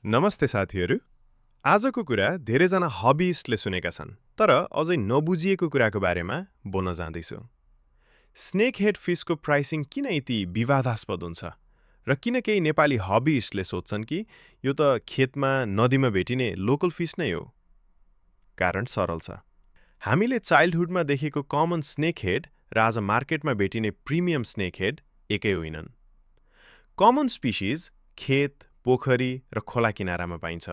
नमस्ते साथीहरू। आजको कुरा धेरैजना हबिस्टले सुनेका छन्, तर अझै नबुझिएको कुराको बारेमा बोल्न जाँदैछु। स्नेक हेड फिसको प्राइसिङ किन यति विवादास्पद हुन्छ र किन केही नेपाली हबिस्टले सोध्छन् कि यो त खेतमा नदीमा भेटिने लोकल फिस नै हो? कारण सरल छ। हामीले चाइल्डहुडमा देखेको कमन स्नेक हेड र आज मार्केटमा भेटिने प्रिमियम स्नेक हेड एकै होइनन्। कमन स्पिसिज खेत, पोखरी र खोला किनारामा पाइन्छ,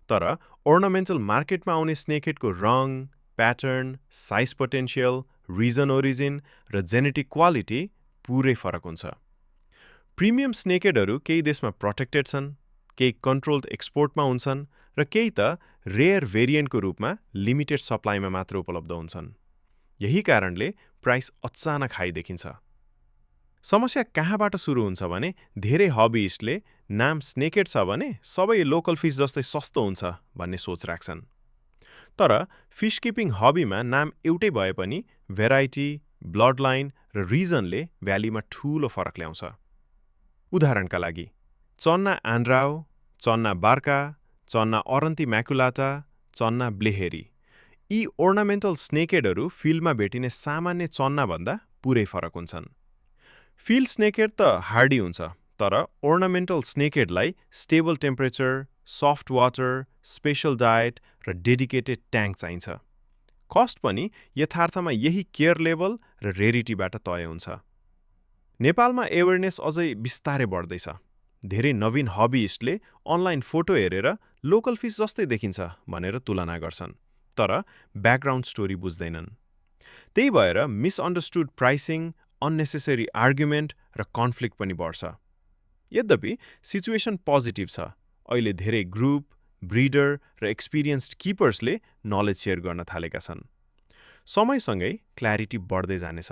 तर ornamental मार्केटमा आउने स्नेक हेडको रङ, pattern, size potential, region origin र जेनेटिक क्वालिटी पुरै फरक हुन्छ। प्रिमियम स्नेक हेडहरू केही देशमा प्रोटेक्टेड छन्, केही कन्ट्रोल्ड एक्सपोर्टमा हुन्छन् र केही त रेयर भेरिएन्टको रूपमा लिमिटेड सप्लाईमा मात्र उपलब्ध हुन्छन्। यही कारणले प्राइस अचानक हाई देखिन्छ। समस्या कहाँबाट सुरु हुन्छ भने धेरै हबिस्टले नाम स्नेकेड छ भने सबै लोकल फिस जस्तै सस्तो हुन्छ भन्ने सोच राख्छन्। तर फिस किपिङ हबीमा नाम एउटै भए पनि भेराइटी, ब्लड लाइन र रिजनले भ्यालीमा ठूलो फरक ल्याउँछ। उदाहरणका लागि, चन्ना आन्ड्राओ, चन्ना बार्का, चन्ना अरन्ती म्याकुलाटा, चन्ना ब्लेहेरी यी ornamental स्नेकेडहरू फिल्डमा भेटिने सामान्य चन्नाभन्दा पुरै फरक हुन्छन्। फिल्ड स्नेकहेड त हार्डी हुन्छ, तर ornamental स्नेकहेडलाई stable temperature, soft water, special diet र डेडिकेटेड ट्याङ्क चाहिन्छ। कस्ट पनि यथार्थमा यही केयर लेभल र रेरिटीबाट तय हुन्छ। नेपालमा एवेरनेस अझै बिस्तारै बढ्दैछ। धेरै नवीन हबिस्टले अनलाइन फोटो हेरेर लोकल फिस जस्तै देखिन्छ भनेर तुलना गर्छन्, तर ब्याकग्राउन्ड स्टोरी बुझ्दैनन्। त्यही भएर मिसअन्डरस्टुड प्राइसिङ, अननेसेसरी आर्ग्युमेन्ट र कन्फ्लिक्ट पनि बढ्छ। यद्यपि सिचुएसन पोजिटिभ छ। अहिले धेरै ग्रुप, ब्रिडर र एक्सपिरियन्स्ड किपर्सले नलेज सेयर गर्न थालेका छन्। समयसँगै क्ल्यारिटी बढ्दै जानेछ।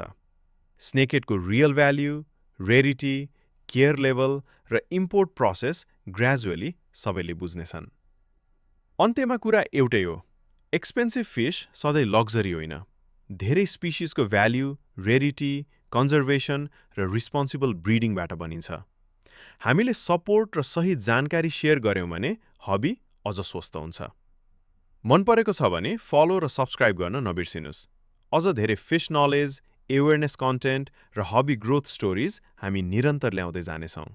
स्नेकहेडको real value, rarity, care level र इम्पोर्ट प्रोसेस ग्रेजुअली सबैले बुझ्नेछन्। अन्त्यमा कुरा एउटै हो, एक्सपेन्सिभ फिस सधैँ लग्जरी होइन। धेरै स्पिसिसको भ्याल्यु, रेरिटी, कन्जर्भेसन र रिस्पोन्सिबल ब्रिडिङबाट बनिन्छ। हामीले सपोर्ट र सही जानकारी सेयर गर्यौँ भने हबी अझ स्वस्थ हुन्छ। मन परेको छ भने फलो र सब्सक्राइब गर्न नबिर्सिनुस्। अझ धेरै फिस नलेज, एवेरनेस कन्टेन्ट र हबी ग्रोथ स्टोरिज हामी निरन्तर ल्याउँदै जानेछौँ।